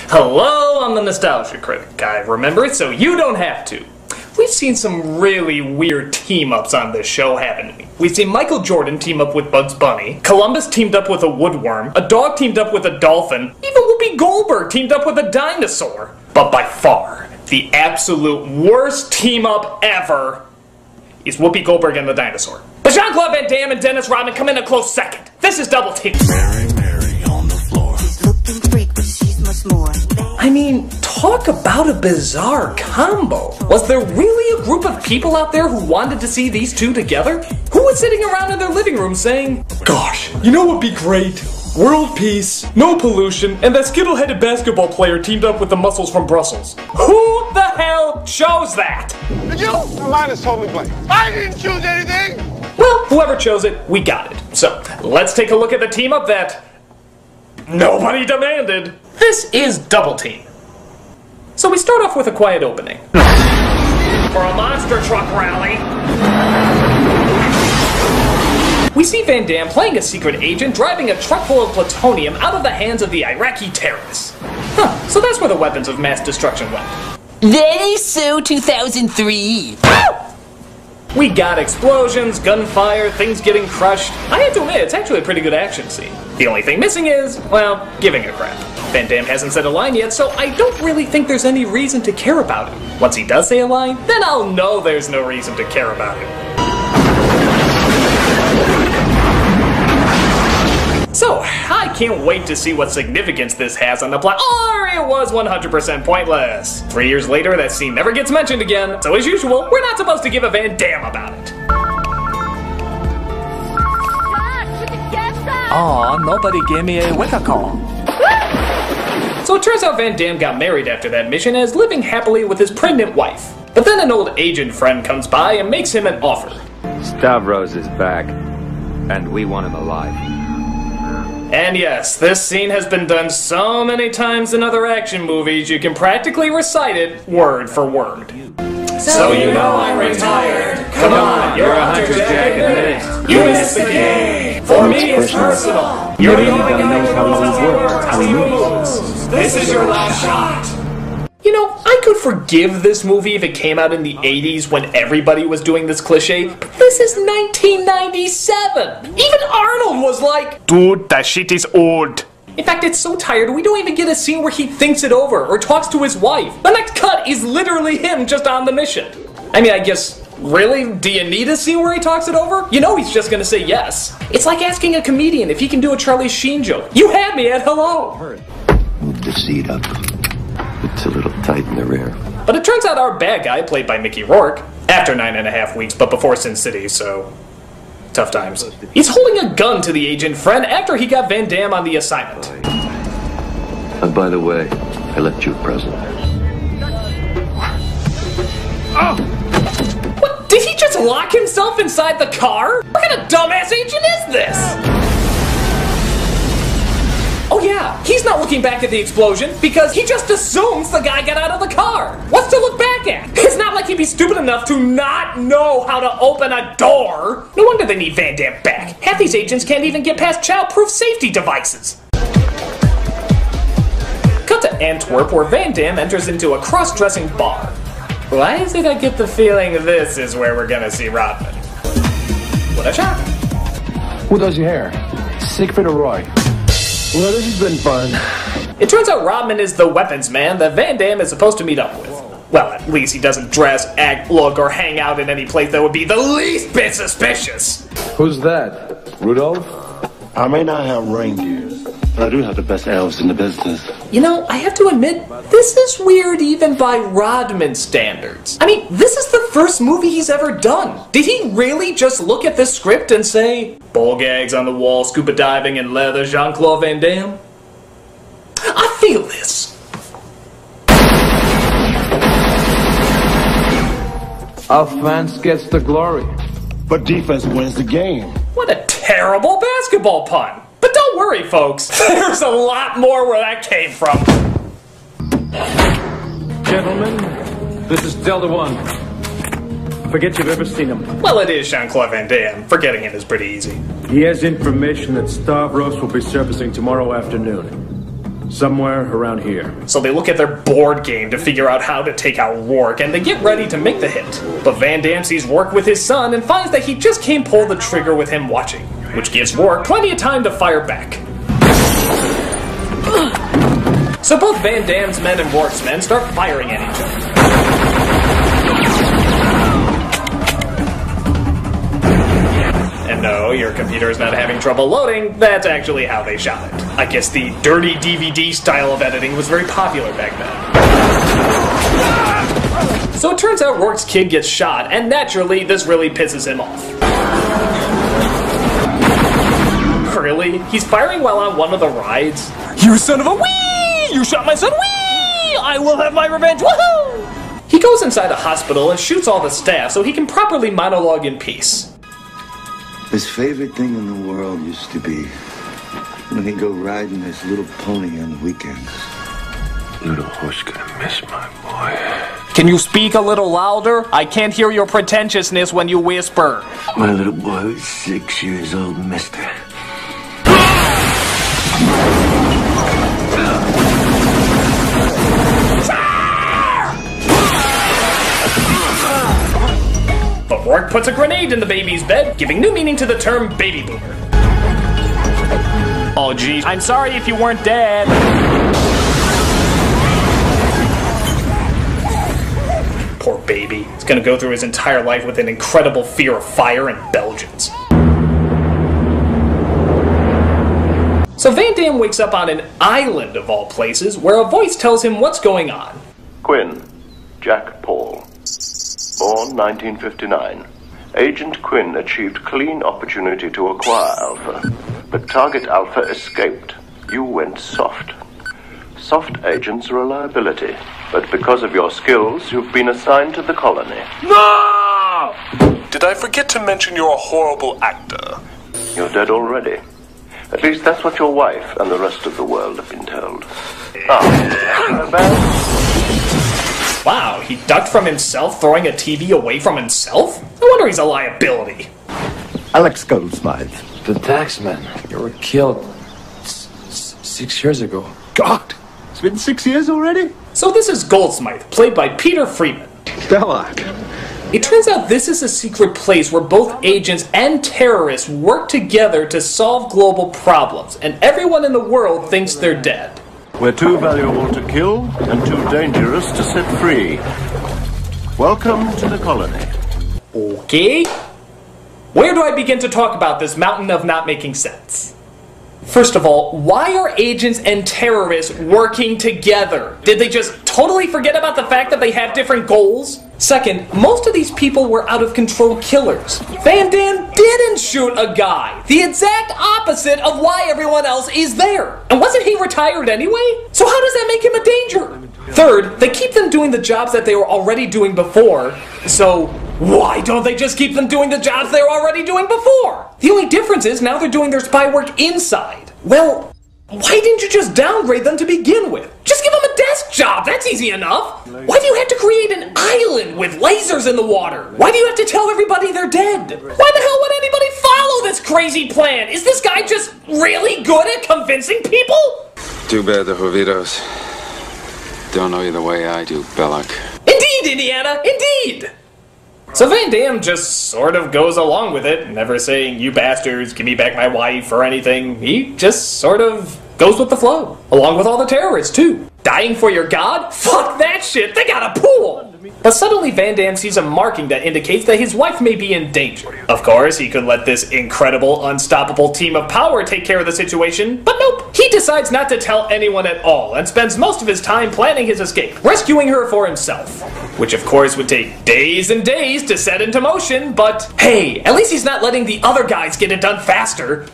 Hello, I'm the Nostalgia Critic. I remember it so you don't have to. We've seen some really weird team-ups on this show, haven't we? We've seen Michael Jordan team up with Bugs Bunny, Columbus teamed up with a woodworm, a dog teamed up with a dolphin, even Whoopi Goldberg teamed up with a dinosaur. But by far, the absolute worst team-up ever is Whoopi Goldberg and the dinosaur. But Jean-Claude Van Damme and Dэнnison Rodman come in a close second. This is Double Team. Mary on the floor. She's looking freak, but she's much more. I mean, talk about a bizarre combo. Was there really a group of people out there who wanted to see these two together? Who was sitting around in their living room saying, "Gosh, you know what'd be great? World peace, no pollution, and that skittle-headed basketball player teamed up with the muscles from Brussels." Who the hell chose that? Did you? My mind is totally blank. I didn't choose anything! Well, whoever chose it, we got it. So, let's take a look at the team-up that nobody demanded. This is Double Team. So we start off with a quiet opening. For a monster truck rally. We see Van Damme playing a secret agent driving a truck full of plutonium out of the hands of the Iraqi terrorists. Huh, so that's where the weapons of mass destruction went. That is so 2003. We got explosions, gunfire, things getting crushed. I have to admit, it's actually a pretty good action scene. The only thing missing is, well, giving a crap. Van Damme hasn't said a line yet, so I don't really think there's any reason to care about him. Once he does say a line, then I'll know there's no reason to care about him. So, I can't wait to see what significance this has on the plot, or it was 100% pointless. 3 years later, that scene never gets mentioned again, so as usual, we're not supposed to give a Van Damme about it. Aw, nobody gave me a wake-up call. So it turns out Van Damme got married after that mission and is living happily with his pregnant wife. But then an old agent friend comes by and makes him an offer. Stavros is back, and we want him alive. And yes, this scene has been done so many times in other action movies, you can practically recite it word for word. So you know I'm retired. Come on, you're a hunter jack in it. You missed the game. For me it's personal. You're the only guy who knows how he works, how he moves. This is your last shot. You know, I could forgive this movie if it came out in the 80s when everybody was doing this cliche, but this is 1997! Even Arnold was like, "Dude, that shit is old." In fact, it's so tired we don't even get a scene where he thinks it over or talks to his wife. The next cut is literally him just on the mission. I mean, I guess, really? Do you need a scene where he talks it over? You know he's just gonna say yes. It's like asking a comedian if he can do a Charlie Sheen joke. You had me at hello! Move the seat up. It's a little tight in the rear. But it turns out our bad guy, played by Mickey Rourke, after 9.5 weeks, but before Sin City, so tough times. He's holding a gun to the agent friend after he got Van Damme on the assignment. By the way, I left you a present. Oh! What? Did he just lock himself inside the car? What kind of dumbass agent is this? Oh yeah, he's not looking back at the explosion because he just assumes the guy got out of the car. What's to look back at? It's not like he'd be stupid enough to not know how to open a door. No wonder they need Van Damme back. Half these agents can't even get past child-proof safety devices. Cut to Antwerp where Van Damme enters into a cross-dressing bar. Why is it I get the feeling this is where we're gonna see Rodman? What a shock. Who does your hair? Siegfried or Roy? Well, this has been fun. It turns out Rodman is the weapons man that Van Damme is supposed to meet up with. Well, at least he doesn't dress, act, look, or hang out in any place that would be the least bit suspicious. Who's that? Rudolph? I may not have reindeers, but I do have the best elves in the business. You know, I have to admit, this is weird even by Rodman standards. I mean, this is the first movie he's ever done. Did he really just look at this script and say, "Bull gags on the wall, scuba diving in leather, Jean-Claude Van Damme"? I feel this. Offense gets the glory. But defense wins the game. What a terrible basketball pun. But don't worry, folks. There's a lot more where that came from. Gentlemen, this is Delta One. Forget you've ever seen him. Well, it is Jean-Claude Van Damme. Forgetting him is pretty easy. He has information that Stavros will be surfacing tomorrow afternoon. Somewhere around here. So they look at their board game to figure out how to take out Rourke, and they get ready to make the hit. But Van Damme sees Rourke with his son and finds that he just can't pull the trigger with him watching, which gives Rourke plenty of time to fire back. So both Van Damme's men and Rourke's men start firing at each other. And no, your computer is not having trouble loading, that's actually how they shot it. I guess the dirty DVD style of editing was very popular back then. So it turns out Rourke's kid gets shot, and naturally, this really pisses him off. Really? He's firing while on one of the rides? You son of a wee! You shot my son, wee! I will have my revenge, woohoo! He goes inside a hospital and shoots all the staff so he can properly monologue in peace. His favorite thing in the world used to be when he'd go riding his little pony on the weekends. Little horse gonna miss my boy. Can you speak a little louder? I can't hear your pretentiousness when you whisper. My little boy was 6 years old, mister. But Rourke puts a grenade in the baby's bed, giving new meaning to the term baby boomer. Oh geez, I'm sorry if you weren't dead. Poor baby. He's gonna go through his entire life with an incredible fear of fire and Belgians. So Van Damme wakes up on an island of all places, where a voice tells him what's going on. Quinn, Jack Paul. Born 1959. Agent Quinn achieved clean opportunity to acquire Alpha, but Target Alpha escaped. You went soft. Soft agents are a liability, but because of your skills, you've been assigned to the colony. No! Did I forget to mention you're a horrible actor? You're dead already. At least that's what your wife and the rest of the world have been told. Ah, bad? Wow, he ducked from himself, throwing a TV away from himself? No wonder he's a liability. Alex Goldsmith. The taxman. You were killed 6 years ago. God! It's been 6 years already? So this is Goldsmith, played by Peter Freeman. Belloc. It turns out this is a secret place where both agents and terrorists work together to solve global problems, and everyone in the world thinks they're dead. We're too valuable to kill and too dangerous to set free. Welcome to the colony. Okay. Where do I begin to talk about this mountain of not making sense? First of all, why are agents and terrorists working together? Did they just totally forget about the fact that they have different goals? Second, most of these people were out-of-control killers. Van Damme didn't shoot a guy. The exact opposite of why everyone else is there. And wasn't he retired anyway? So how does that make him a danger? Third, they keep them doing the jobs that they were already doing before. So why don't they just keep them doing the jobs they were already doing before? The only difference is now they're doing their spy work inside. Well, why didn't you just downgrade them to begin with? Just give them a desk job, that's easy enough. Why do you have to create an island with lasers in the water? Why do you have to tell everybody they're dead? Why the hell would anybody follow this crazy plan? Is this guy just really good at convincing people? Too bad the Jovitos don't know you the way I do, Belloc. Indeed, Indiana, indeed! So Van Damme just sort of goes along with it, never saying, you bastards, give me back my wife or anything. He just sort of goes with the flow, along with all the terrorists too. Dying for your god? Fuck that shit, they got a pool! But suddenly Van Damme sees a marking that indicates that his wife may be in danger. Of course, he could let this incredible, unstoppable team of power take care of the situation, but nope. He decides not to tell anyone at all, and spends most of his time planning his escape, rescuing her for himself. Which of course would take days and days to set into motion, but hey, at least he's not letting the other guys get it done faster.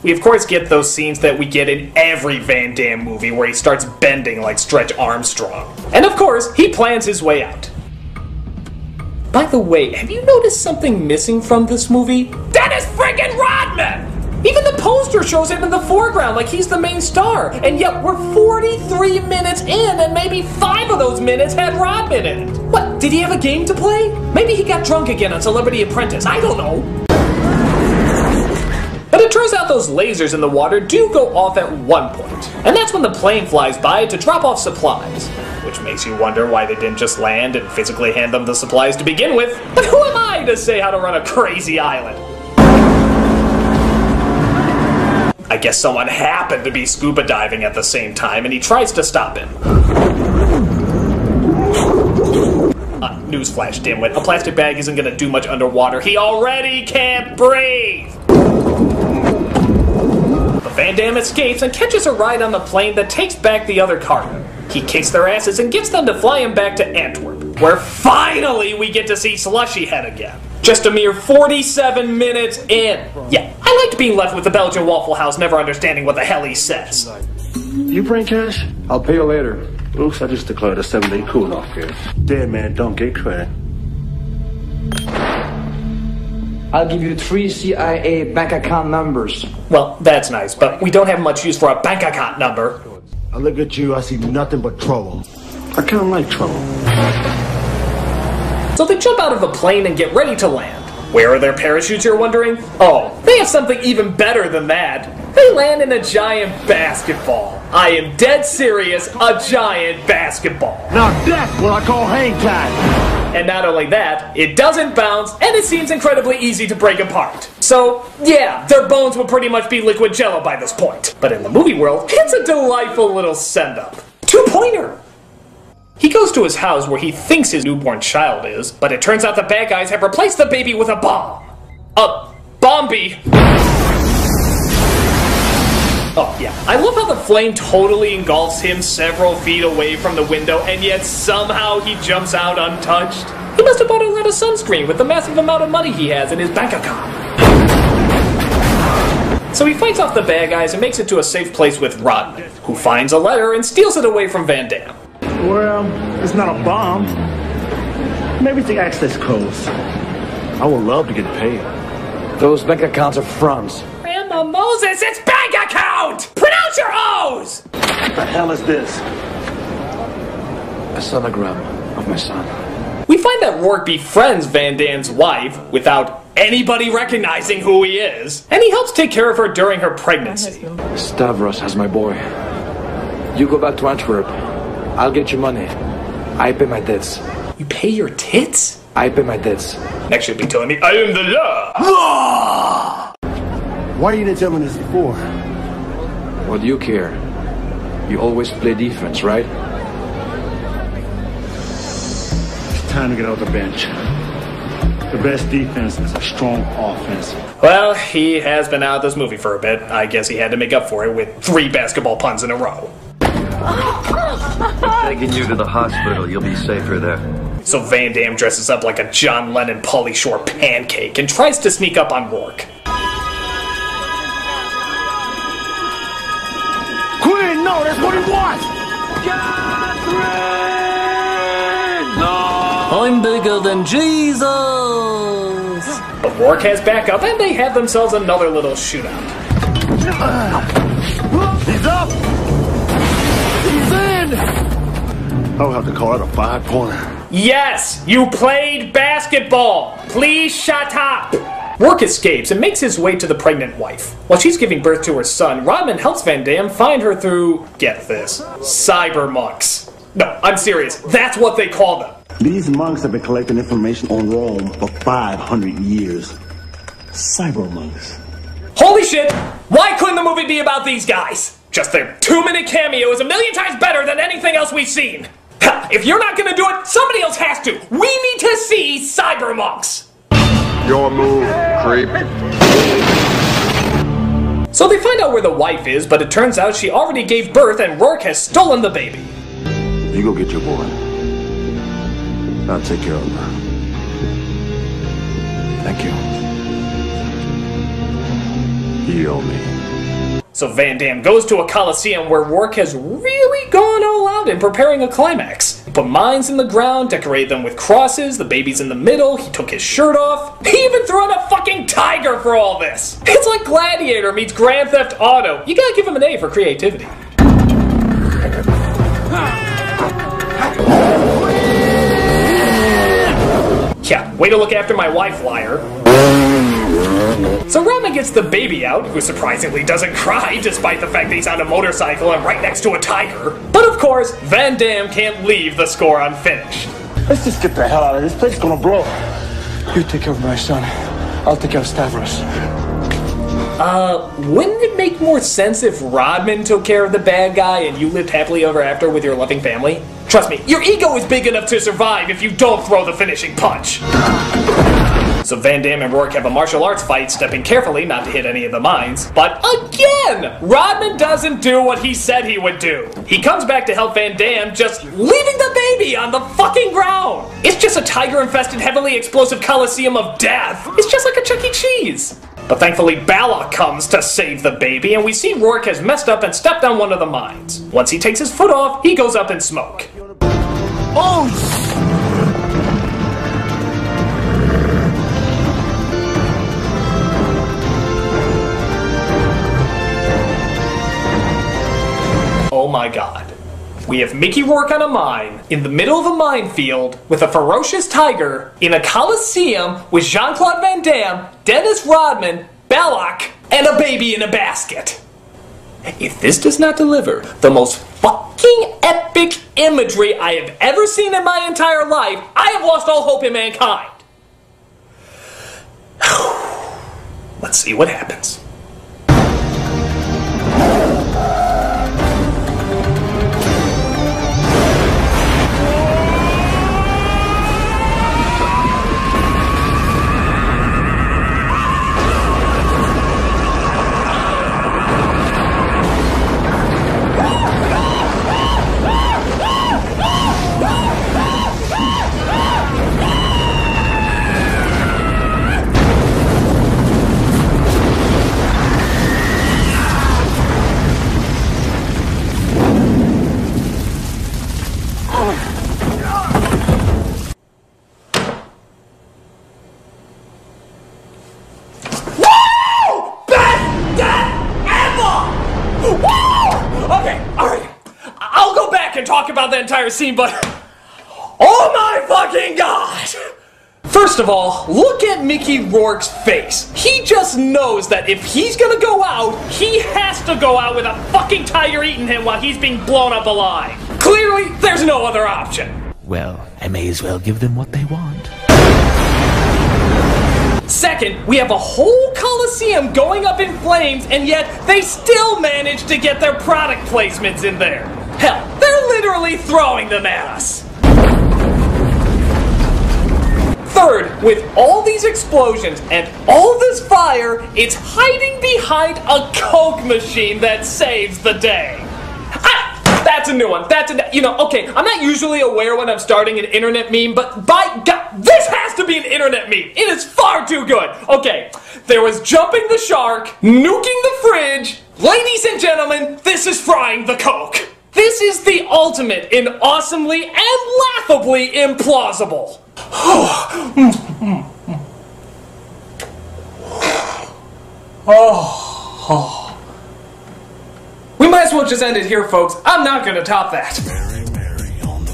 We of course get those scenes that we get in every Van Damme movie where he starts bending like Stretch Armstrong. And of course, he plans his way out. By the way, have you noticed something missing from this movie? Dэнnis friggin' Rodman! Even the poster shows him in the foreground like he's the main star, and yet we're 43 minutes in and maybe 5 of those minutes had Rodman in it. What, did he have a game to play? Maybe he got drunk again on Celebrity Apprentice, I don't know. But it turns turns out those lasers in the water do go off at one point, and that's when the plane flies by to drop off supplies. Which makes you wonder why they didn't just land and physically hand them the supplies to begin with. But who am I to say how to run a crazy island? I guess someone happened to be scuba diving at the same time, and he tries to stop him. Newsflash, dimwit. A plastic bag isn't gonna do much underwater. He already can't breathe! But Van Damme escapes and catches a ride on the plane that takes back the other cargo. He kicks their asses and gets them to fly him back to Antwerp, where finally we get to see Slushy Head again. Just a mere 47 minutes in. Yeah, I liked being left with the Belgian Waffle House never understanding what the hell he says. You bring cash? I'll pay you later. Oops, I just declared a 7-day cool-off period. Dead man don't get credit. I'll give you 3 CIA bank account numbers. Well, that's nice, but we don't have much use for a bank account number. I look at you, I see nothing but trouble. I kind of like trouble. So they jump out of a plane and get ready to land. Where are their parachutes, you're wondering? Oh, they have something even better than that. They land in a giant basketball. I am dead serious, a giant basketball. Now that's what I call hang time. And not only that, it doesn't bounce, and it seems incredibly easy to break apart. So, yeah, their bones will pretty much be liquid jello by this point. But in the movie world, it's a delightful little send-up. 2-pointer! He goes to his house where he thinks his newborn child is, but it turns out the bad guys have replaced the baby with a bomb. A bombie. Oh, yeah. I love how the flame totally engulfs him several feet away from the window, and yet somehow he jumps out untouched. He must have bought a lot of sunscreen with the massive amount of money he has in his bank account. So he fights off the bad guys and makes it to a safe place with Rodman, who finds a letter and steals it away from Van Damme. Well, it's not a bomb. Maybe it's the access codes. I would love to get paid. Those bank accounts are fronts. Grandma Moses, it's bank account! Pronounce your O's! What the hell is this? A sonogram of my son. We find that Rourke befriends Van Damme's wife without anybody recognizing who he is, and he helps take care of her during her pregnancy. Stavros has my boy. You go back to Antwerp. I'll get you money. I pay my debts. You pay your tits? I pay my debts. Next you'll be telling me I am the law! Why didn't you tell me this before? What do you care? You always play defense, right? It's time to get off the bench. The best defense is a strong offense. Well, he has been out of this movie for a bit. I guess he had to make up for it with 3 basketball puns in a row. Taking you to the hospital, you'll be safer there. So Van Damme dresses up like a John Lennon Pauly Shore pancake and tries to sneak up on Rourke. Quinn, no, that's what he wants! Catherine! No! I'm bigger than Jesus! But Rourke has backup and they have themselves another little shootout. He's up! He's in! I'll have to call it a 5-pointer. Yes! You played basketball! Please shut up! Rourke escapes and makes his way to the pregnant wife. While she's giving birth to her son, Rodman helps Van Damme find her through, get this, cyber monks. No, I'm serious. That's what they call them. These monks have been collecting information on Rome for 500 years. Cyber monks. Holy shit! Why couldn't the movie be about these guys? Just their 2-minute cameo is 1,000,000 times better than anything else we've seen. If you're not gonna do it, somebody else has to. We need to see cyber monks. Your move, creep. So they find out where the wife is, but it turns out she already gave birth and Rourke has stolen the baby. You go get your boy. I'll take care of her. Thank you. You owe me. So Van Damme goes to a coliseum where Rourke has really gone all out in preparing a climax. He put mines in the ground, decorated them with crosses, the baby's in the middle, he took his shirt off. He even threw in a fucking tiger for all this. It's like Gladiator meets Grand Theft Auto. You gotta give him an A for creativity. Yeah, way to look after my wife, liar. So Rodman gets the baby out, who surprisingly doesn't cry despite the fact that he's on a motorcycle and right next to a tiger. But of course, Van Damme can't leave the score unfinished. Let's just get the hell out of this place. It's gonna blow. You take care of my son. I'll take care of Stavros. Wouldn't it make more sense if Rodman took care of the bad guy and you lived happily ever after with your loving family? Trust me, your ego is big enough to survive if you don't throw the finishing punch. So Van Damme and Rourke have a martial arts fight, stepping carefully not to hit any of the mines. But again, Rodman doesn't do what he said he would do. He comes back to help Van Damme, just leaving the baby on the fucking ground. It's just a tiger-infested, heavily explosive coliseum of death. It's just like a Chuck E. Cheese. But thankfully, Balak comes to save the baby, and we see Rourke has messed up and stepped on one of the mines. Once he takes his foot off, he goes up in smoke. Oh my god. We have Mickey Rourke on a mine, in the middle of a minefield, with a ferocious tiger, in a coliseum with Jean-Claude Van Damme, Dennis Rodman, Balak, and a baby in a basket. If this does not deliver the most fucking epic imagery I have ever seen in my entire life, I have lost all hope in mankind. Let's see what happens. Talk about the entire scene, but oh my fucking god! First of all, look at Mickey Rourke's face. He just knows that if he's gonna go out, he has to go out with a fucking tiger eating him while he's being blown up alive. Clearly, there's no other option. Well, I may as well give them what they want. Second, we have a whole coliseum going up in flames, and yet they still manage to get their product placements in there. Hell, they're literally throwing them at us. Third, with all these explosions and all this fire, it's hiding behind a Coke machine that saves the day. That's a new one. Okay, I'm not usually aware when I'm starting an internet meme, but by God, this has to be an internet meme. It is far too good. Okay, there was jumping the shark, nuking the fridge. Ladies and gentlemen, this is frying the Coke. This is the ultimate in awesomely and laughably implausible. We might as well just end it here, folks. I'm not gonna top that.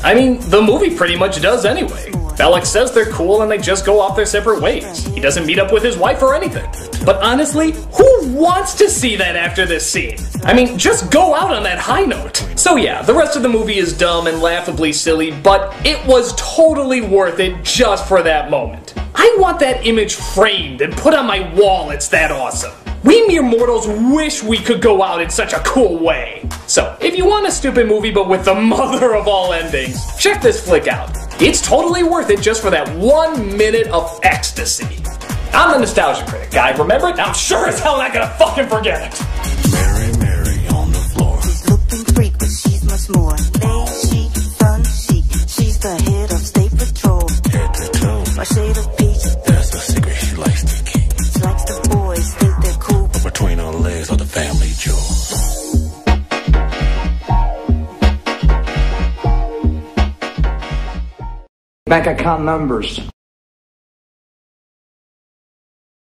I mean, the movie pretty much does anyway. Balak says they're cool and they just go off their separate ways. He doesn't meet up with his wife or anything. But honestly, who wants to see that after this scene? I mean, just go out on that high note. So yeah, the rest of the movie is dumb and laughably silly, but it was totally worth it just for that moment. I want that image framed and put on my wall, it's that awesome. We mere mortals wish we could go out in such a cool way. So, if you want a stupid movie but with the mother of all endings, check this flick out. It's totally worth it just for that 1 minute of ecstasy. I'm the Nostalgia Critic, guy. Remember it? I'm sure as hell not gonna fucking forget it. Mary on the floor. She's looking freak, but she's much more. Beige chic, fun chic. She's the head of state patrol. Head to toe. My shade of peach. That's the secret she likes to keep. She likes the boys, think they're cool. But between her legs are the family jewels. Bank account numbers.